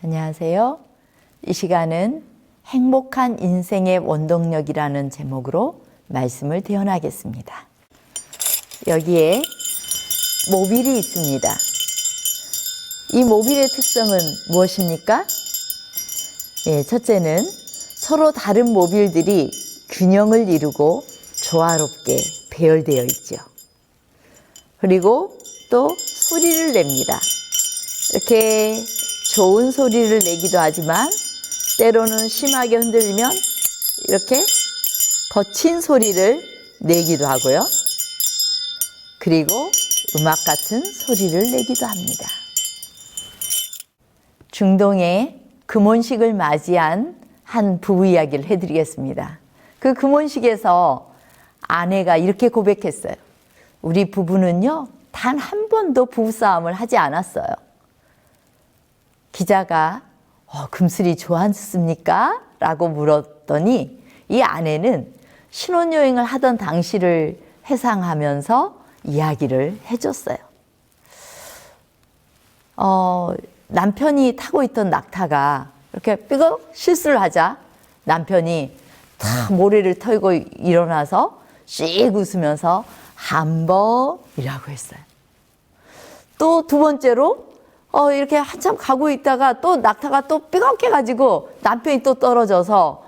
안녕하세요. 이 시간은 행복한 인생의 원동력이라는 제목으로 말씀을 대언하겠습니다. 여기에 모빌이 있습니다. 이 모빌의 특성은 무엇입니까? 첫째는 서로 다른 모빌들이 균형을 이루고 조화롭게 배열되어 있죠. 그리고 또 소리를 냅니다. 이렇게 좋은 소리를 내기도 하지만 때로는 심하게 흔들리면 이렇게 거친 소리를 내기도 하고요. 그리고 음악 같은 소리를 내기도 합니다. 중동의 금혼식을 맞이한 한 부부 이야기를 해드리겠습니다. 그 금혼식에서 아내가 이렇게 고백했어요. 우리 부부는요, 단 한 번도 부부싸움을 하지 않았어요. 기자가 금슬이 좋았습니까? 라고 물었더니 이 아내는 신혼여행을 하던 당시를 회상하면서 이야기를 해줬어요. 남편이 타고 있던 낙타가 이렇게 삐걱 실수를 하자 남편이 다 모래를 털고 일어나서 씩 웃으면서 한 번이라고 했어요. 또 두 번째로 이렇게 한참 가고 있다가 또 낙타가 또 삐걱해가지고 남편이 또 떨어져서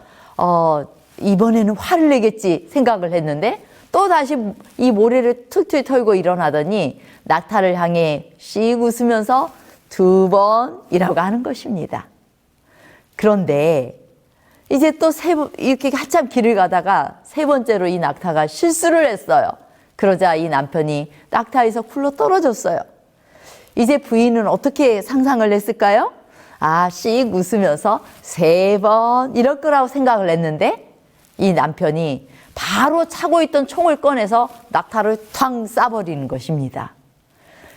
이번에는 화를 내겠지 생각을 했는데 또 다시 이 모래를 툴툴 털고 일어나더니 낙타를 향해 씩 웃으면서 두 번이라고 하는 것입니다. 그런데 이제 또 이렇게 한참 길을 가다가 세 번째로 이 낙타가 실수를 했어요. 그러자 이 남편이 낙타에서 굴러 떨어졌어요. 이제 부인은 어떻게 상상을 했을까요? 씩 웃으면서 세 번 이럴 거라고 생각을 했는데 이 남편이 바로 차고 있던 총을 꺼내서 낙타를 탕 쏴버리는 것입니다.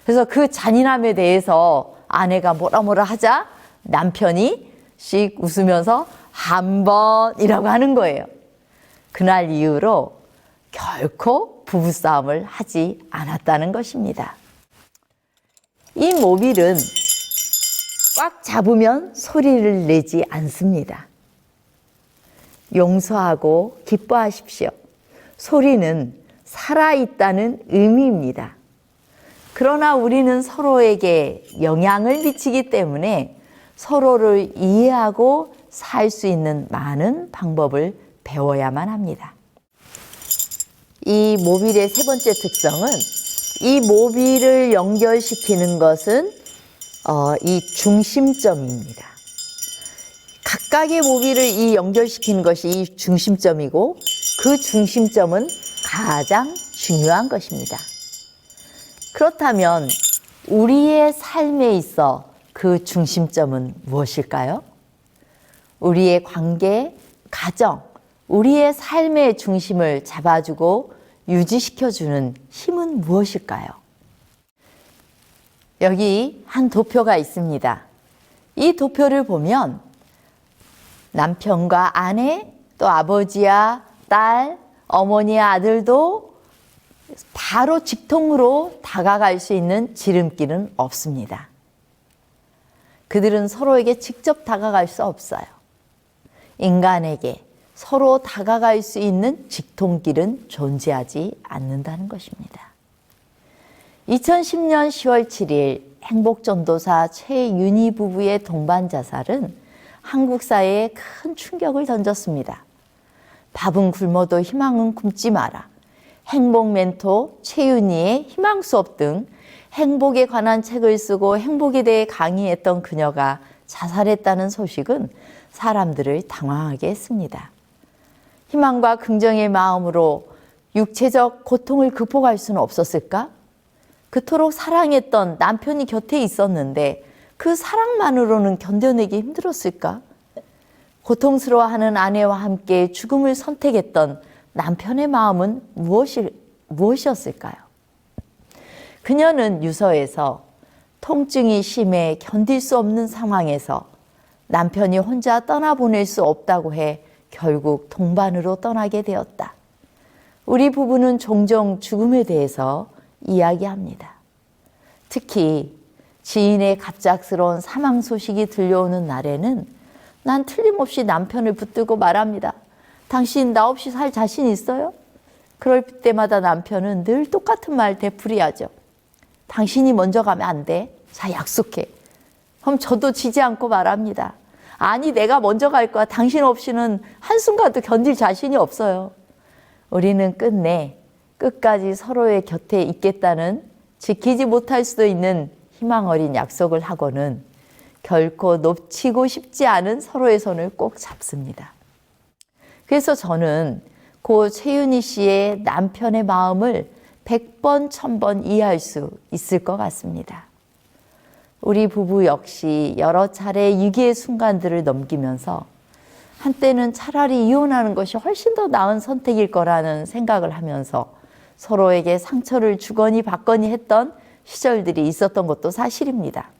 그래서 그 잔인함에 대해서 아내가 뭐라 하자 남편이 씩 웃으면서 한 번이라고 하는 거예요. 그날 이후로 결코 부부싸움을 하지 않았다는 것입니다. 이 모빌은 꽉 잡으면 소리를 내지 않습니다. 용서하고 기뻐하십시오. 소리는 살아있다는 의미입니다. 그러나 우리는 서로에게 영향을 미치기 때문에 서로를 이해하고 살 수 있는 많은 방법을 배워야만 합니다. 이 모빌의 세 번째 특성은 이 모빌을 연결시키는 것은 이 중심점입니다. 각각의 모빌을 이 연결시키는 것이 이 중심점이고 그 중심점은 가장 중요한 것입니다. 그렇다면 우리의 삶에 있어 그 중심점은 무엇일까요? 우리의 관계, 가정, 우리의 삶의 중심을 잡아주고 유지시켜주는 힘은 무엇일까요? 여기 한 도표가 있습니다. 이 도표를 보면 남편과 아내, 또 아버지와 딸, 어머니와 아들도 바로 직통으로 다가갈 수 있는 지름길은 없습니다. 그들은 서로에게 직접 다가갈 수 없어요. 인간에게 서로 다가갈 수 있는 직통길은 존재하지 않는다는 것입니다. 2010년 10월 7일 행복전도사 최윤희 부부의 동반 자살은 한국 사회에 큰 충격을 던졌습니다. 밥은 굶어도 희망은 굶지 마라. 행복 멘토 최윤희의 희망 수업 등 행복에 관한 책을 쓰고 행복에 대해 강의했던 그녀가 자살했다는 소식은 사람들을 당황하게 했습니다. 희망과 긍정의 마음으로 육체적 고통을 극복할 수는 없었을까? 그토록 사랑했던 남편이 곁에 있었는데 그 사랑만으로는 견뎌내기 힘들었을까? 고통스러워하는 아내와 함께 죽음을 선택했던 남편의 마음은 무엇이었을까요? 그녀는 유서에서 통증이 심해 견딜 수 없는 상황에서 남편이 혼자 떠나보낼 수 없다고 해 결국 동반으로 떠나게 되었다. 우리 부부는 종종 죽음에 대해서 이야기합니다. 특히 지인의 갑작스러운 사망 소식이 들려오는 날에는 난 틀림없이 남편을 붙들고 말합니다. 당신 나 없이 살 자신 있어요? 그럴 때마다 남편은 늘 똑같은 말 되풀이하죠. 당신이 먼저 가면 안 돼. 자, 약속해. 그럼 저도 지지 않고 말합니다. 아니, 내가 먼저 갈 거야. 당신 없이는 한순간도 견딜 자신이 없어요. 우리는 끝까지 서로의 곁에 있겠다는 지키지 못할 수도 있는 희망 어린 약속을 하고는 결코 놓치고 싶지 않은 서로의 손을 꼭 잡습니다. 그래서 저는 고 최윤희 씨의 남편의 마음을 100번, 1000번 이해할 수 있을 것 같습니다. 우리 부부 역시 여러 차례 위기의 순간들을 넘기면서 한때는 차라리 이혼하는 것이 훨씬 더 나은 선택일 거라는 생각을 하면서 서로에게 상처를 주거니 받거니 했던 시절들이 있었던 것도 사실입니다.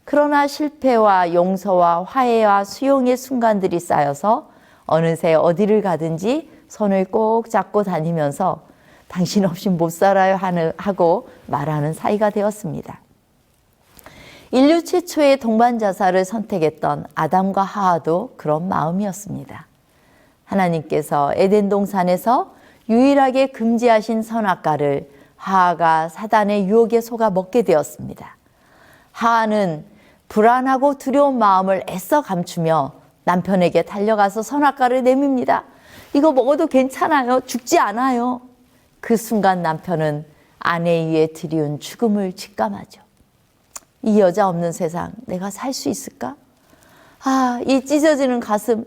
그러나 실패와 용서와 화해와 수용의 순간들이 쌓여서 어느새 어디를 가든지 손을 꼭 잡고 다니면서 당신 없이 못 살아요 하고 말하는 사이가 되었습니다. 인류 최초의 동반 자살을 선택했던 아담과 하와도 그런 마음이었습니다. 하나님께서 에덴 동산에서 유일하게 금지하신 선악과를 하와가 사단의 유혹에 속아 먹게 되었습니다. 하와는 불안하고 두려운 마음을 애써 감추며 남편에게 달려가서 선악과를 내밉니다. 이거 먹어도 괜찮아요. 죽지 않아요. 그 순간 남편은 아내 위에 들이운 죽음을 직감하죠. 이 여자 없는 세상 내가 살 수 있을까? 이 찢어지는 가슴,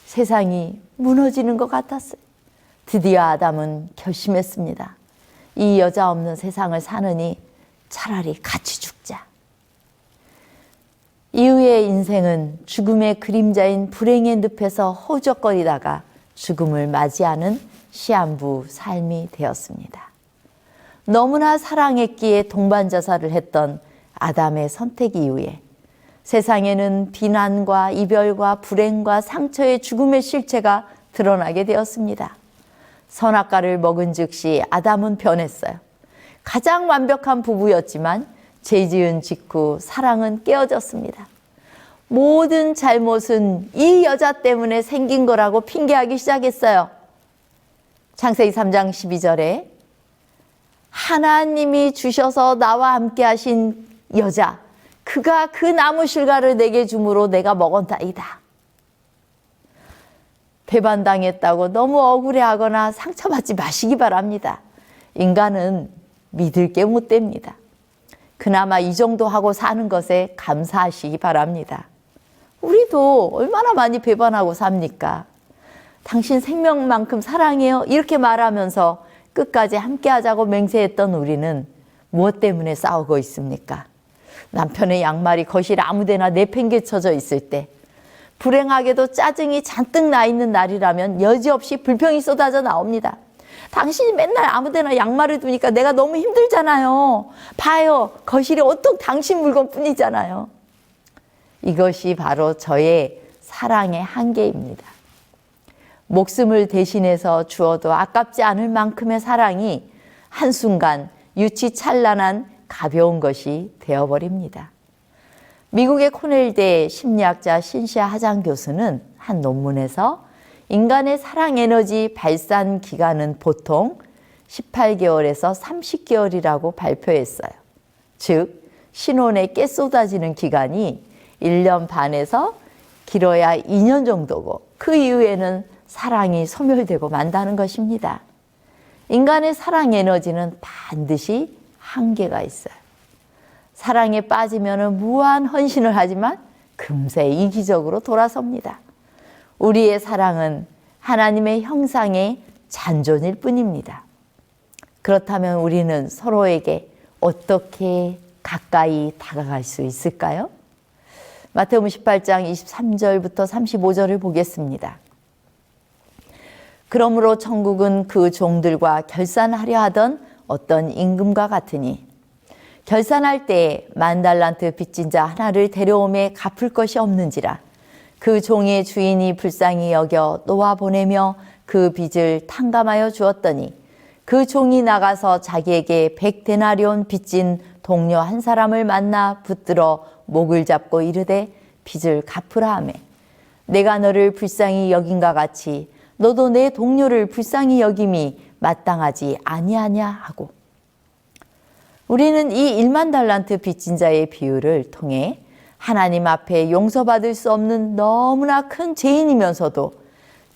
세상이 무너지는 것 같았어요. 드디어 아담은 결심했습니다. 이 여자 없는 세상을 사느니 차라리 같이 죽자. 이후의 인생은 죽음의 그림자인 불행의 늪에서 허우적거리다가 죽음을 맞이하는 시한부 삶이 되었습니다. 너무나 사랑했기에 동반 자살을 했던 아담의 선택 이후에 세상에는 비난과 이별과 불행과 상처의 죽음의 실체가 드러나게 되었습니다. 선악과를 먹은 즉시 아담은 변했어요. 가장 완벽한 부부였지만 죄 지은 직후 사랑은 깨어졌습니다. 모든 잘못은 이 여자 때문에 생긴 거라고 핑계하기 시작했어요. 창세기 3장 12절에 하나님이 주셔서 나와 함께 하신 여자, 그가 그 나무 실과를 내게 주므로 내가 먹었다이다. 배반당했다고 너무 억울해하거나 상처받지 마시기 바랍니다. 인간은 믿을 게 못 됩니다. 그나마 이 정도 하고 사는 것에 감사하시기 바랍니다. 우리도 얼마나 많이 배반하고 삽니까? 당신 생명만큼 사랑해요. 이렇게 말하면서 끝까지 함께 하자고 맹세했던 우리는 무엇 때문에 싸우고 있습니까? 남편의 양말이 거실 아무데나 내팽개쳐져 있을 때, 불행하게도 짜증이 잔뜩 나 있는 날이라면 여지없이 불평이 쏟아져 나옵니다. 당신이 맨날 아무데나 양말을 두니까 내가 너무 힘들잖아요. 봐요. 거실에 온통 당신 물건뿐이잖아요. 이것이 바로 저의 사랑의 한계입니다. 목숨을 대신해서 주어도 아깝지 않을 만큼의 사랑이 한순간 유치찬란한 가벼운 것이 되어버립니다. 미국의 코넬대 심리학자 신시아 하장 교수는 한 논문에서 인간의 사랑 에너지 발산 기간은 보통 18개월에서 30개월이라고 발표했어요. 즉, 신혼에 깨 쏟아지는 기간이 1년 반에서 길어야 2년 정도고 그 이후에는 사랑이 소멸되고 만다는 것입니다. 인간의 사랑 에너지는 반드시 한계가 있어요. 사랑에 빠지면 무한 헌신을 하지만 금세 이기적으로 돌아섭니다. 우리의 사랑은 하나님의 형상의 잔존일 뿐입니다. 그렇다면 우리는 서로에게 어떻게 가까이 다가갈 수 있을까요? 마태복음 18장 23절부터 35절을 보겠습니다. 그러므로 천국은 그 종들과 결산하려 하던 어떤 임금과 같으니 결산할 때에 10,000달란트 빚진 자 하나를 데려오매 갚을 것이 없는지라 그 종의 주인이 불쌍히 여겨 놓아 보내며 그 빚을 탕감하여 주었더니 그 종이 나가서 자기에게 100데나리온 빚진 동료 한 사람을 만나 붙들어 목을 잡고 이르되 빚을 갚으라 하매 내가 너를 불쌍히 여긴과 같이 너도 내 동료를 불쌍히 여김이 마땅하지 아니하냐 하고. 우리는 이 1만 달란트 빚진 자의 비유를 통해 하나님 앞에 용서받을 수 없는 너무나 큰 죄인이면서도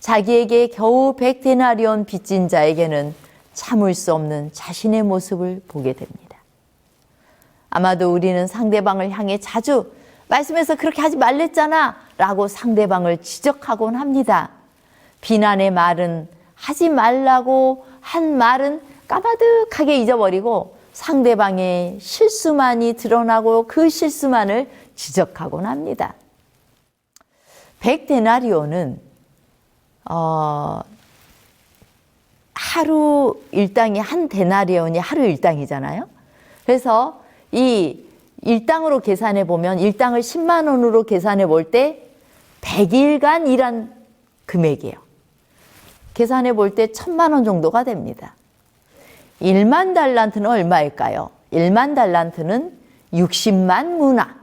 자기에게 겨우 100데나리온 빚진 자에게는 참을 수 없는 자신의 모습을 보게 됩니다. 아마도 우리는 상대방을 향해 자주 말씀에서 그렇게 하지 말랬잖아 라고 상대방을 지적하곤 합니다. 비난의 말은 하지 말라고 한 말은 까마득하게 잊어버리고 상대방의 실수만이 드러나고 그 실수만을 지적하곤 합니다. 100데나리온은 하루 일당이 한 데나리온이 하루 일당이잖아요. 그래서 이 일당으로 계산해 보면 일당을 10만 원으로 계산해 볼 때 100일간 일한 금액이에요. 계산해 볼 때 1000만 원 정도가 됩니다. 1만 달란트는 얼마일까요? 1만 달란트는 60만 문화.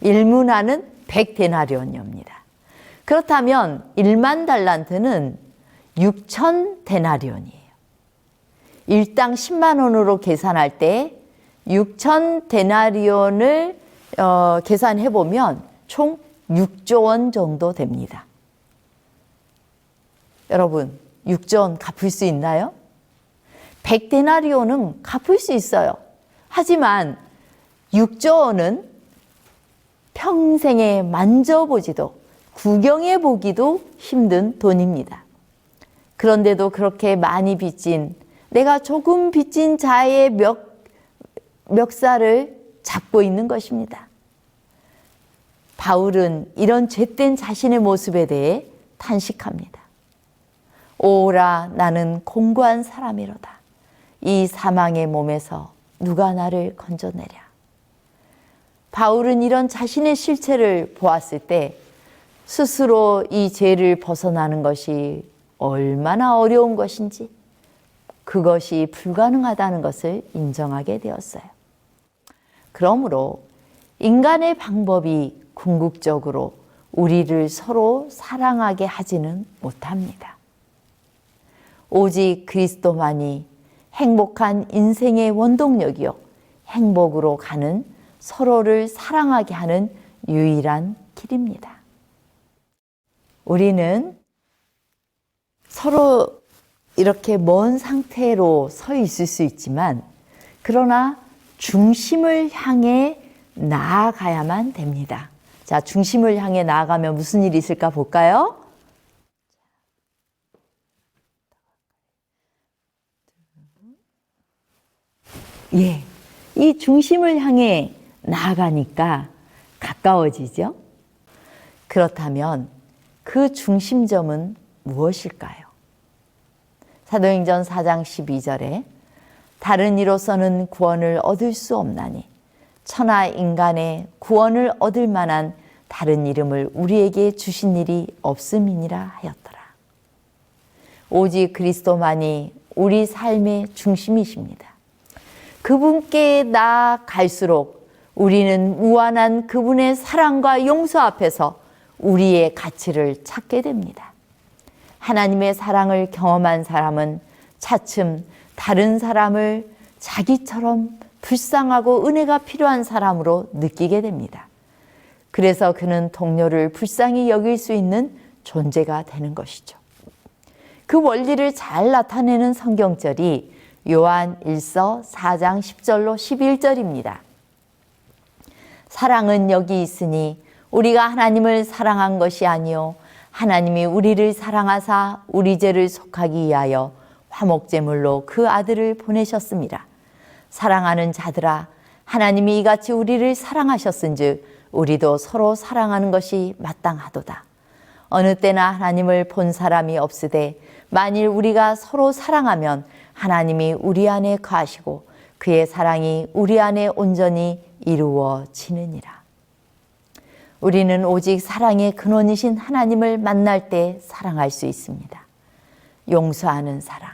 1문화는 100데나리온입니다. 그렇다면 1만 달란트는 6천 데나리온이에요. 일당 10만 원으로 계산할 때 6천 데나리온을 계산해 보면 총 6조 원 정도 됩니다. 여러분, 6조 원 갚을 수 있나요? 100데나리온은 갚을 수 있어요. 하지만 6조 원은 평생에 만져보지도 구경해 보기도 힘든 돈입니다. 그런데도 그렇게 많이 빚진, 내가 조금 빚진 자의 멱살을 잡고 있는 것입니다. 바울은 이런 죄된 자신의 모습에 대해 탄식합니다. 오라 나는 공고한 사람이로다. 이 사망의 몸에서 누가 나를 건져내랴. 바울은 이런 자신의 실체를 보았을 때 스스로 이 죄를 벗어나는 것이 얼마나 어려운 것인지, 그것이 불가능하다는 것을 인정하게 되었어요. 그러므로 인간의 방법이 궁극적으로 우리를 서로 사랑하게 하지는 못합니다. 오직 그리스도만이 행복한 인생의 원동력이요, 행복으로 가는, 서로를 사랑하게 하는 유일한 길입니다. 우리는 서로 이렇게 먼 상태로 서 있을 수 있지만, 그러나 중심을 향해 나아가야만 됩니다. 자, 중심을 향해 나아가면 무슨 일이 있을까 볼까요? 예, 이 중심을 향해 나아가니까 가까워지죠? 그렇다면 그 중심점은 무엇일까요? 사도행전 4장 12절에 다른 이로서는 구원을 얻을 수 없나니 천하 인간의 구원을 얻을 만한 다른 이름을 우리에게 주신 일이 없음이니라 하였더라. 오직 그리스도만이 우리 삶의 중심이십니다. 그분께 나아갈수록 우리는 무한한 그분의 사랑과 용서 앞에서 우리의 가치를 찾게 됩니다. 하나님의 사랑을 경험한 사람은 차츰 다른 사람을 자기처럼 불쌍하고 은혜가 필요한 사람으로 느끼게 됩니다. 그래서 그는 동료를 불쌍히 여길 수 있는 존재가 되는 것이죠. 그 원리를 잘 나타내는 성경절이 요한 1서 4장 10절로 11절입니다. 사랑은 여기 있으니 우리가 하나님을 사랑한 것이 아니요 하나님이 우리를 사랑하사 우리 죄를 속하기 위하여 화목제물로 그 아들을 보내셨습니다. 사랑하는 자들아, 하나님이 이같이 우리를 사랑하셨은즉 우리도 서로 사랑하는 것이 마땅하도다. 어느 때나 하나님을 본 사람이 없으되 만일 우리가 서로 사랑하면 하나님이 우리 안에 거하시고 그의 사랑이 우리 안에 온전히 이루어지느니라. 우리는 오직 사랑의 근원이신 하나님을 만날 때 사랑할 수 있습니다. 용서하는 사랑,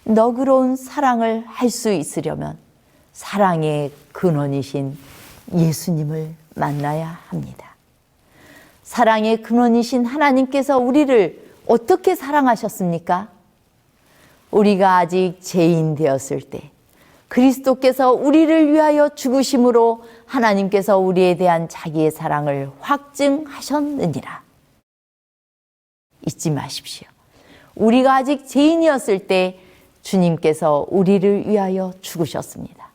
너그러운 사랑을 할 수 있으려면 사랑의 근원이신 예수님을 만나야 합니다. 사랑의 근원이신 하나님께서 우리를 어떻게 사랑하셨습니까? 우리가 아직 죄인 되었을 때 그리스도께서 우리를 위하여 죽으심으로 하나님께서 우리에 대한 자기의 사랑을 확증하셨느니라. 잊지 마십시오. 우리가 아직 죄인이었을 때 주님께서 우리를 위하여 죽으셨습니다.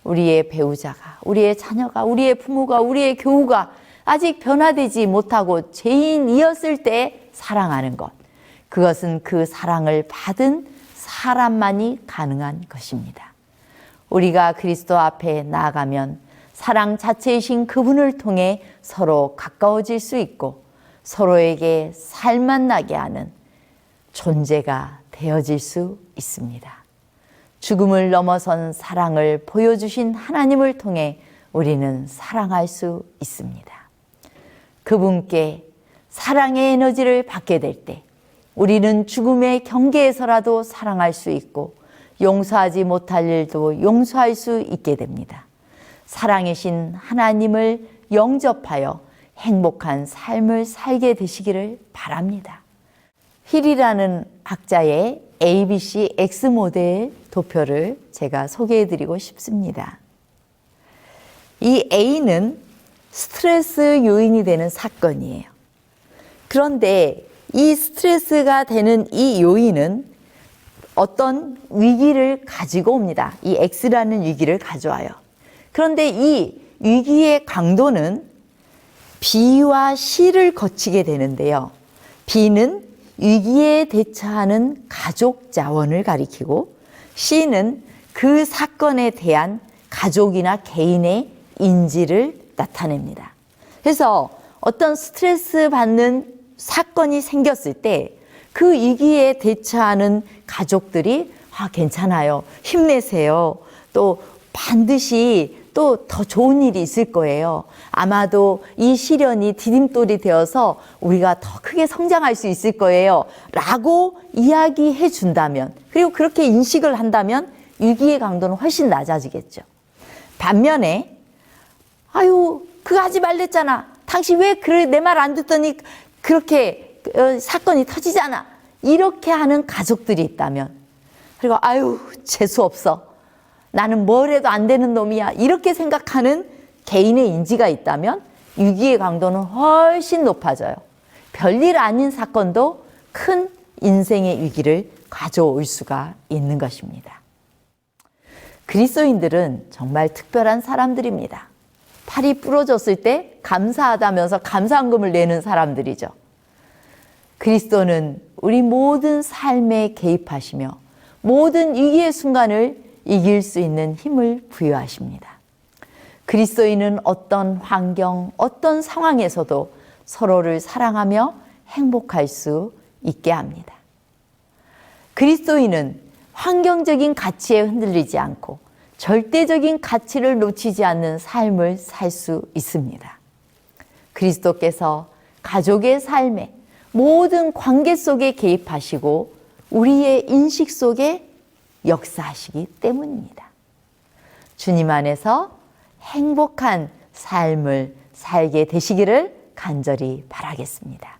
우리의 배우자가, 우리의 자녀가, 우리의 부모가, 우리의 교우가 아직 변화되지 못하고 죄인이었을 때 사랑하는 것, 그것은 그 사랑을 받은 사람만이 가능한 것입니다. 우리가 그리스도 앞에 나아가면 사랑 자체이신 그분을 통해 서로 가까워질 수 있고 서로에게 살맛나게 하는 존재가 되어질 수 있습니다. 죽음을 넘어선 사랑을 보여주신 하나님을 통해 우리는 사랑할 수 있습니다. 그분께 사랑의 에너지를 받게 될 때 우리는 죽음의 경계에서라도 사랑할 수 있고 용서하지 못할 일도 용서할 수 있게 됩니다. 사랑이신 하나님을 영접하여 행복한 삶을 살게 되시기를 바랍니다. 힐이라는 학자의 ABC X 모델 도표를 제가 소개해 드리고 싶습니다. 이 A는 스트레스 요인이 되는 사건이에요. 그런데 이 스트레스가 되는 이 요인은 어떤 위기를 가지고 옵니다. 이 X라는 위기를 가져와요. 그런데 이 위기의 강도는 B와 C를 거치게 되는데요. B는 위기에 대처하는 가족 자원을 가리키고 C는 그 사건에 대한 가족이나 개인의 인지를 나타냅니다. 그래서 어떤 스트레스 받는 사건이 생겼을 때 그 위기에 대처하는 가족들이 괜찮아요. 힘내세요. 또 반드시 또 더 좋은 일이 있을 거예요. 아마도 이 시련이 디딤돌이 되어서 우리가 더 크게 성장할 수 있을 거예요. 라고 이야기해 준다면, 그리고 그렇게 인식을 한다면 위기의 강도는 훨씬 낮아지겠죠. 반면에 그거 하지 말랬잖아. 당신 왜 내 말 안 듣더니 그렇게 사건이 터지잖아. 이렇게 하는 가족들이 있다면, 그리고 재수없어. 나는 뭘 해도 안 되는 놈이야. 이렇게 생각하는 개인의 인지가 있다면 위기의 강도는 훨씬 높아져요. 별일 아닌 사건도 큰 인생의 위기를 가져올 수가 있는 것입니다. 그리스도인들은 정말 특별한 사람들입니다. 팔이 부러졌을 때 감사하다면서 감사한금을 내는 사람들이죠. 그리스도는 우리 모든 삶에 개입하시며 모든 위기의 순간을 이길 수 있는 힘을 부여하십니다. 그리스도인은 어떤 환경, 어떤 상황에서도 서로를 사랑하며 행복할 수 있게 합니다. 그리스도인은 환경적인 가치에 흔들리지 않고 절대적인 가치를 놓치지 않는 삶을 살 수 있습니다. 그리스도께서 가족의 삶에 모든 관계 속에 개입하시고 우리의 인식 속에 역사하시기 때문입니다. 주님 안에서 행복한 삶을 살게 되시기를 간절히 바라겠습니다.